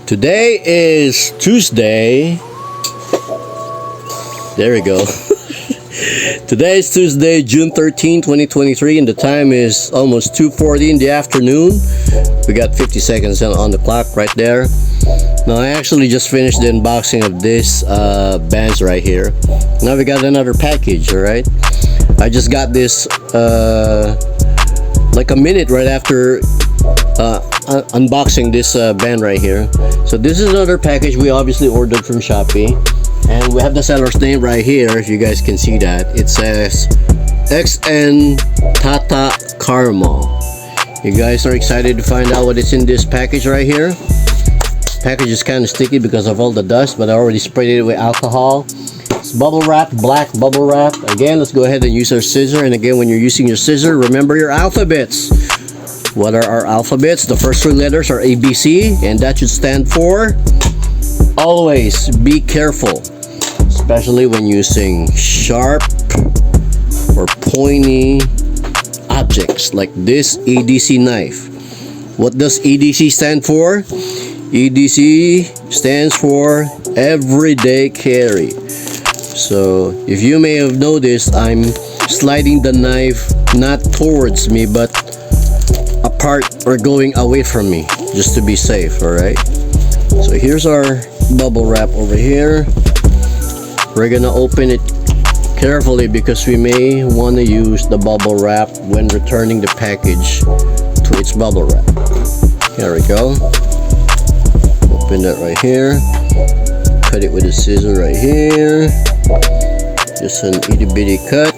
Today is Tuesday. There we go. Today is Tuesday, June 13, 2023, and the time is almost 2:40 in the afternoon. We got 50 seconds on the clock right there. Now, I actually just finished the unboxing of this bands right here. Now we got another package, alright? I just got this like a minute right after unboxing this band right here. So this is another package we obviously ordered from Shopee, and we have the seller's name right here. If you guys can see that, it says XN Tata Caramel. You guys are excited to find out what is in this package right here. Package is kind of sticky because of all the dust, but I already sprayed it with alcohol. It's bubble wrap, black bubble wrap. Again, let's go ahead and use our scissor. And again, when you're using your scissor, remember your alphabets. What are our alphabets? The first three letters are ABC, and that should stand for always be careful, especially when using sharp or pointy objects like this EDC knife. What does EDC stand for? EDC stands for everyday carry. So if you may have noticed, I'm sliding the knife not towards me but apart or going away from me, just to be safe. Alright, so here's our bubble wrap over here. We're gonna open it carefully because we may want to use the bubble wrap when returning the package to its bubble wrap. There we go. Open that right here. Cut it with a scissor right here. Just an itty bitty cut,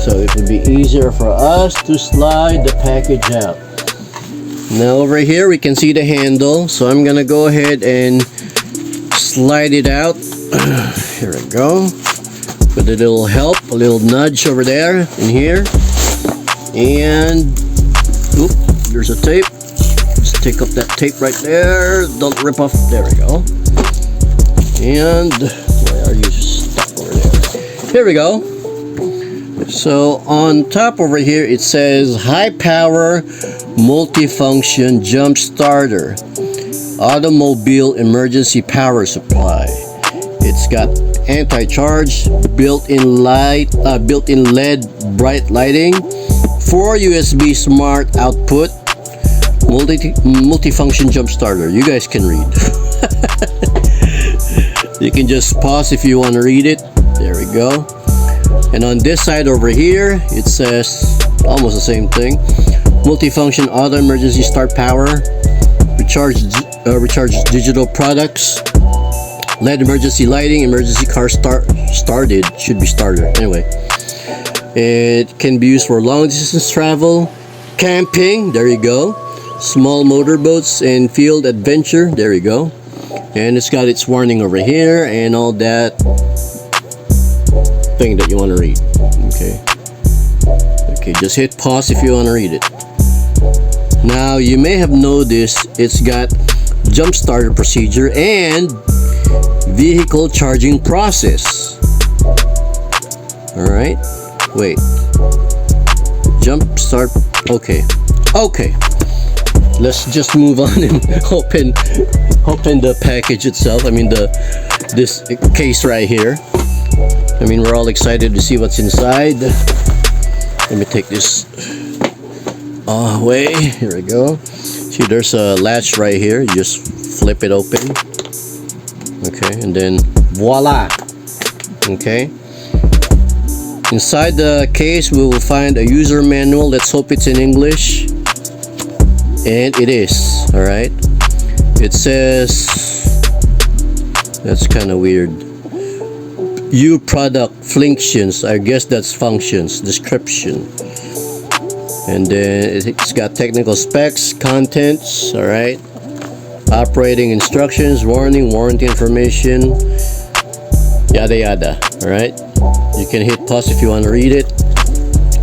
so it would be easier for us to slide the package out. Now over here we can see the handle, so I'm gonna go ahead and slide it out. Here we go. With a little help, a little nudge over there in here. And oop, there's a tape. Let's take up that tape right there. Don't rip off. There we go. And why are you stuck over there? Here we go. So on top over here it says high power multifunction jump starter automobile emergency power supply. It's got anti-charge, built-in LED bright lighting, 4 USB smart output, multifunction jump starter. You guys can read. You can just pause if you want to read it. There we go. And on this side over here it says almost the same thing. Multifunction auto emergency start power, recharge digital products, LED emergency lighting, emergency car started, should be starter. Anyway, it can be used for long distance travel, camping, there you go, small motorboats and field adventure, there you go. And it's got its warning over here and all that thing that you want to read. Okay, just hit pause if you want to read it. Now you may have noticed it's got jump starter procedure and vehicle charging process. Alright, wait, jump start. Okay, let's just move on and open the package itself. I mean this case right here. I mean, we're all excited to see what's inside. Let me take this away. Here we go. See, there's a latch right here. You just flip it open. Okay, and then voila. Okay. Inside the case, we will find a user manual. Let's hope it's in English. And it is. Alright. It says, that's kind of weird. U product functions, I guess that's functions, description, and then it's got technical specs, contents, all right, operating instructions, warning, warranty information, yada yada. All right, you can hit pause if you want to read it.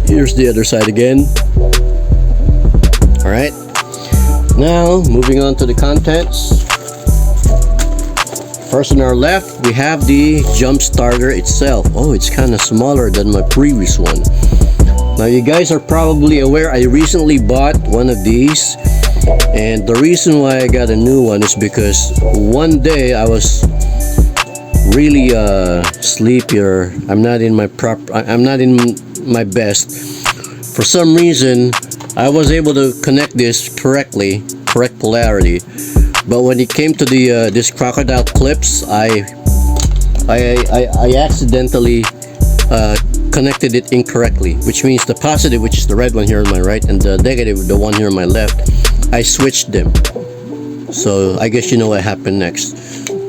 Here's the other side again. All right, now moving on to the contents. First on our left, we have the jump starter itself. Oh, it's kind of smaller than my previous one. Now you guys are probably aware I recently bought one of these And the reason why I got a new one is because one day I was really sleepy, or I'm not in my best. For some reason I was able to connect this correctly, correct polarity, but when it came to the this crocodile clips, I accidentally connected it incorrectly, which means the positive, which is the red one here on my right, and the negative, the one here on my left, I switched them. So I guess you know what happened next.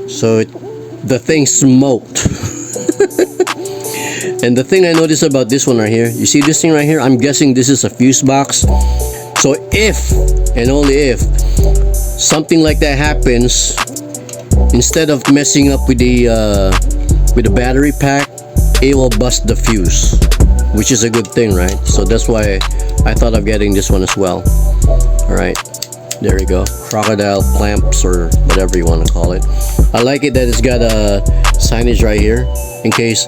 So the thing smoked. And the thing I noticed about this one right here, you see this thing right here, I'm guessing this is a fuse box. So if and only if something like that happens, instead of messing up with the battery pack, it will bust the fuse, which is a good thing, right? So that's why I thought of getting this one as well. All right, there you go, crocodile clamps, or whatever you want to call it. I like it that it's got a signage right here in case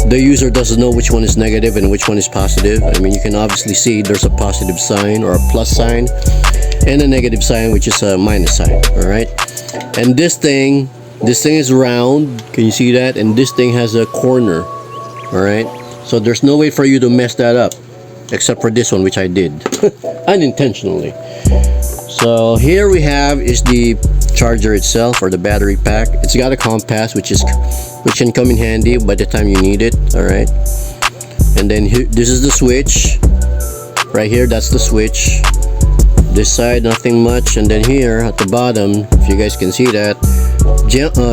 the user doesn't know which one is negative and which one is positive. I mean, you can obviously see there's a positive sign or a plus sign, and a negative sign, which is a minus sign. All right, and this thing is round. Can you see that? And this thing has a corner. All right, so there's no way for you to mess that up, except for this one, which I did unintentionally. So here we have is the charger itself, or the battery pack. It's got a compass, which can come in handy by the time you need it. All right, and then here, this is the switch right here. That's the switch. This side, nothing much. And then here at the bottom, if you guys can see that,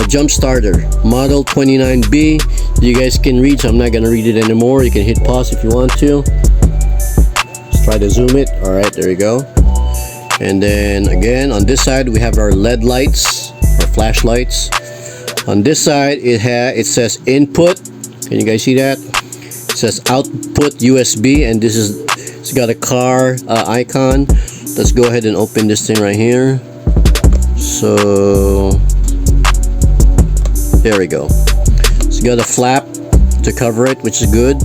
jump starter model 29B. You guys can read, so I'm not gonna read it anymore. You can hit pause if you want to. Let's try to zoom it. All right, there you go. And then again, on this side we have our LED lights, or flashlights. On this side it says input. Can you guys see that? It says output USB, and it's got a car icon. Let's go ahead and open this thing right here. So there we go. It's got a flap to cover it, which is good.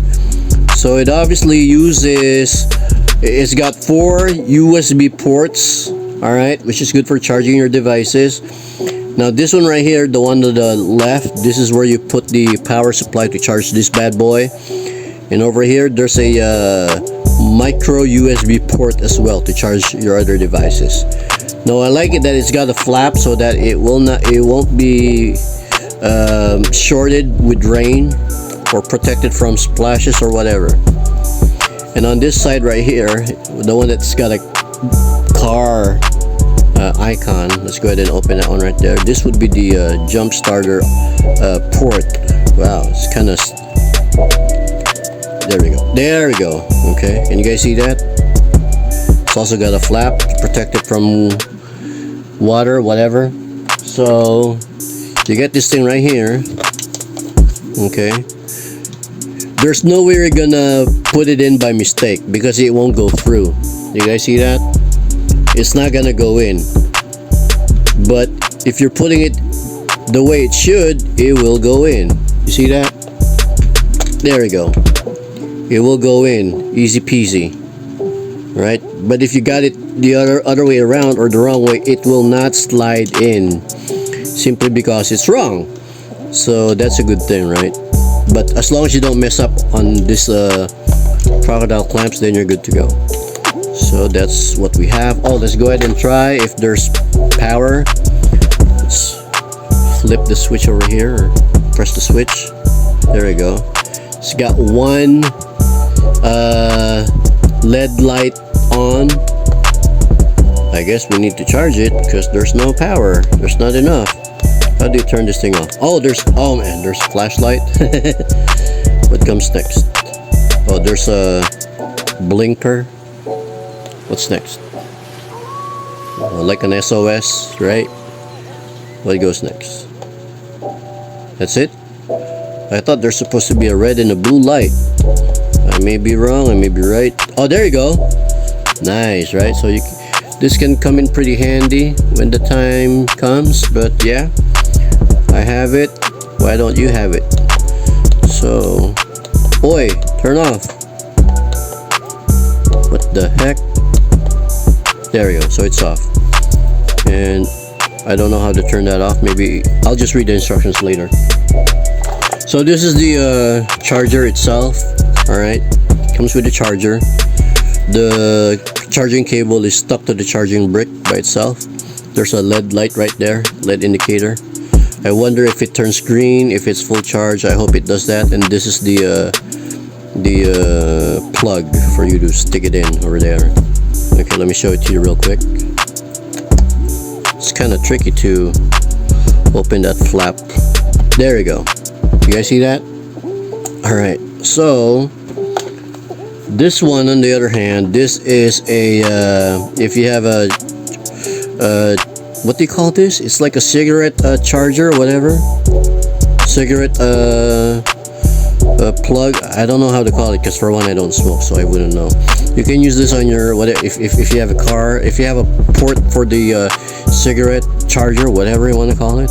So it obviously uses, it's got 4 USB ports, all right, which is good for charging your devices. Now this one right here, the one to the left, this is where you put the power supply to charge this bad boy. And over here there's a micro USB port as well to charge your other devices. Now I like it that it's got a flap so that it won't be shorted with rain, or protected from splashes or whatever. And on this side right here, the one that's got a car icon, let's go ahead and open that one right there. This would be the jump starter port. Wow, it's kind of, there we go. Okay, can you guys see that? It's also got a flap to protect it from water, whatever. So you get this thing right here. Okay, there's no way you're gonna put it in by mistake, because it won't go through. You guys see that? It's not gonna go in. But if you're putting it the way it should, it will go in. You see that? There we go. It will go in, easy peasy, right? But if you got it the other way around, or the wrong way, it will not slide in, simply because it's wrong. So that's a good thing, right? But as long as you don't mess up on this crocodile clamps, then you're good to go. So that's what we have. Oh, let's go ahead and try if there's power. Let's flip the switch over here, or press the switch. There we go. It's got one LED light on. I guess we need to charge it because there's no power. There's not enough. How do you turn this thing off? Oh, oh man, there's a flashlight. What comes next? Oh, there's a blinker. What's next? Like an SOS, right? What goes next? That's it? I thought there's supposed to be a red and a blue light. I may be wrong, I may be right. Oh, there you go. Nice, right? So this can come in pretty handy when the time comes. But yeah, I have it. Why don't you have it? So, boy, turn off. What the heck? There we go. So it's off. And I don't know how to turn that off. Maybe I'll just read the instructions later. So this is the charger itself. Alright, comes with the charger. The charging cable is stuck to the charging brick by itself. There's a LED light right there, LED indicator. I wonder if it turns green if it's full charge. I hope it does that. And this is the plug for you to stick it in over there. Okay, let me show it to you real quick. It's kind of tricky to open that flap. There you go. You guys see that? Alright, so this one, on the other hand, this is a if you have a what do you call this? It's like a cigarette charger or whatever. Cigarette plug. I don't know how to call it, because for one, I don't smoke, so I wouldn't know. You can use this on your whatever. If you have a car, if you have a port for the cigarette charger, whatever you want to call it,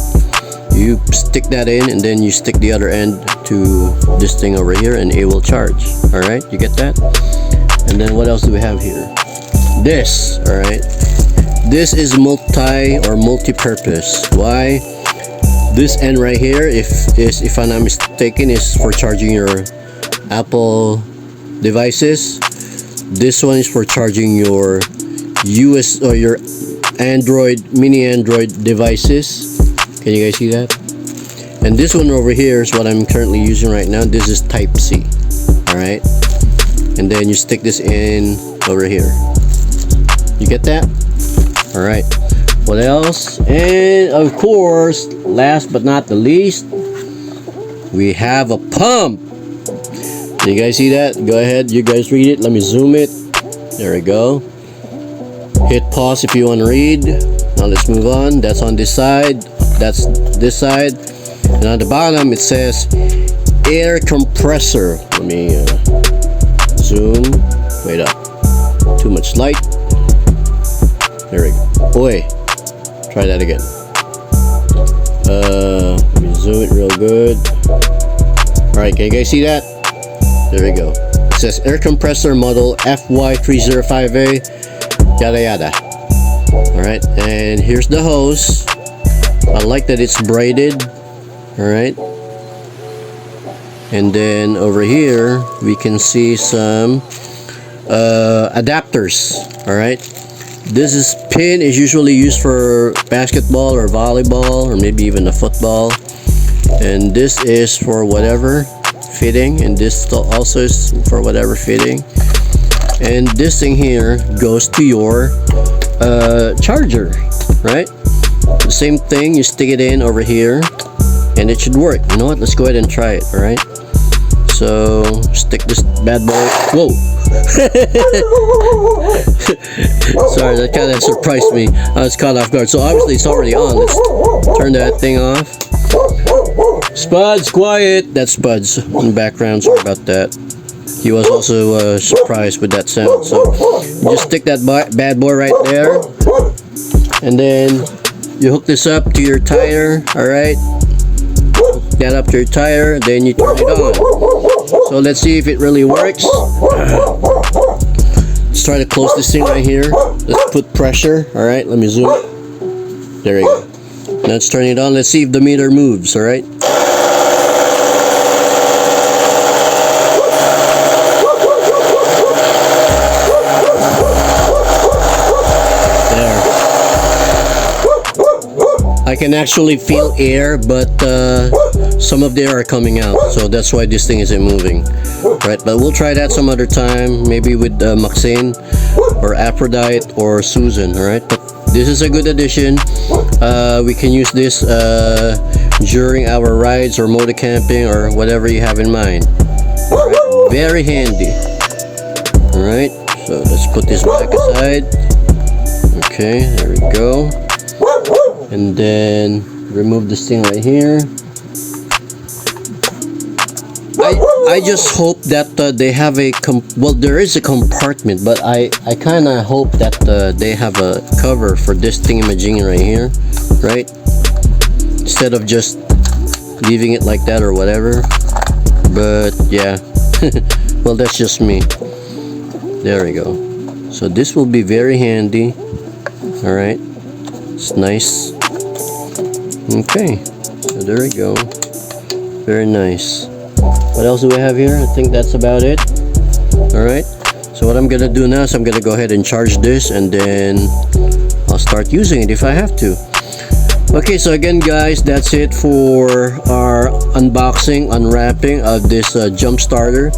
you stick that in, and then you stick the other end to this thing over here, and it will charge. All right, you get that? And then what else do we have here? This. All right, this is multi-purpose. Why? This end right here, if I'm not mistaken, is for charging your Apple devices. This one is for charging your US or your mini Android devices. Can you guys see that? And this one over here is what I'm currently using right now. This is Type C. Alright, and then you stick this in over here. You get that? Alright, what else? And of course, last but not the least, we have a pump. You guys see that? Go ahead, you guys read it. Let me zoom it. There we go. Hit pause if you want to read. Now let's move on. That's on this side. That's this side. And on the bottom it says air compressor. Let me zoom. Wait up. Too much light. There we go. Boy, try that again. Let me zoom it real good. Alright, can you guys see that? There we go. It says air compressor model FY305A, yada yada. Alright, and here's the hose. I like that it's braided. Alright, and then over here we can see some adapters. Alright, this pin is usually used for basketball or volleyball, or maybe even a football, and this is for whatever fitting, and this also is for whatever fitting. And this thing here goes to your charger, right? The same thing, you stick it in over here and it should work. You know what, let's go ahead and try it. All right, so stick this bad boy. Whoa. Sorry, that kind of surprised me. I was caught off guard. So obviously it's already on. Let's turn that thing off. Spuds, quiet. That's Spuds in the background. Sorry about that. He was also surprised with that sound. So you just stick that bad boy right there, and then you hook this up to your tire. All right, hook that up to your tire, then you turn it on. So let's see if it really works. Let's try to close this thing right here. Let's put pressure. All right, let me zoom. There we go. Now let's turn it on. Let's see if the meter moves. All right. I can actually feel air, but some of the air are coming out, so that's why this thing isn't moving. Right, but we'll try that some other time, maybe with Maxine or Aphrodite or Susan. All right, but this is a good addition. We can use this during our rides or motor camping or whatever you have in mind. All right, very handy. All right, so let's put this back aside. Okay, there we go. And then remove this thing right here. I just hope that they have a well, there is a compartment, but I kind of hope that they have a cover for this thingamajig right here, right? Instead of just leaving it like that or whatever. But yeah, well, that's just me. There we go. So this will be very handy. All right, it's nice. Okay, so there we go. Very nice. What else do we have here? I think that's about it. All right, so what I'm gonna do now is I'm gonna go ahead and charge this, and then I'll start using it if I have to. Okay, so again guys, that's it for our unboxing, unwrapping of this jump starter.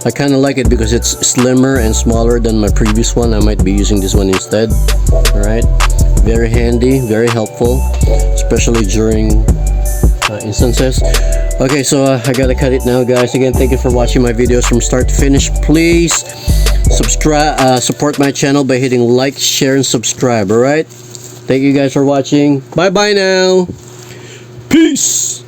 I kind of like it because it's slimmer and smaller than my previous one. I might be using this one instead. All right, very handy, very helpful, especially during instances. Okay, so I gotta cut it now guys. Again, thank you for watching my videos from start to finish. Please subscribe, support my channel by hitting like, share, and subscribe. All right, thank you guys for watching. Bye bye now. Peace.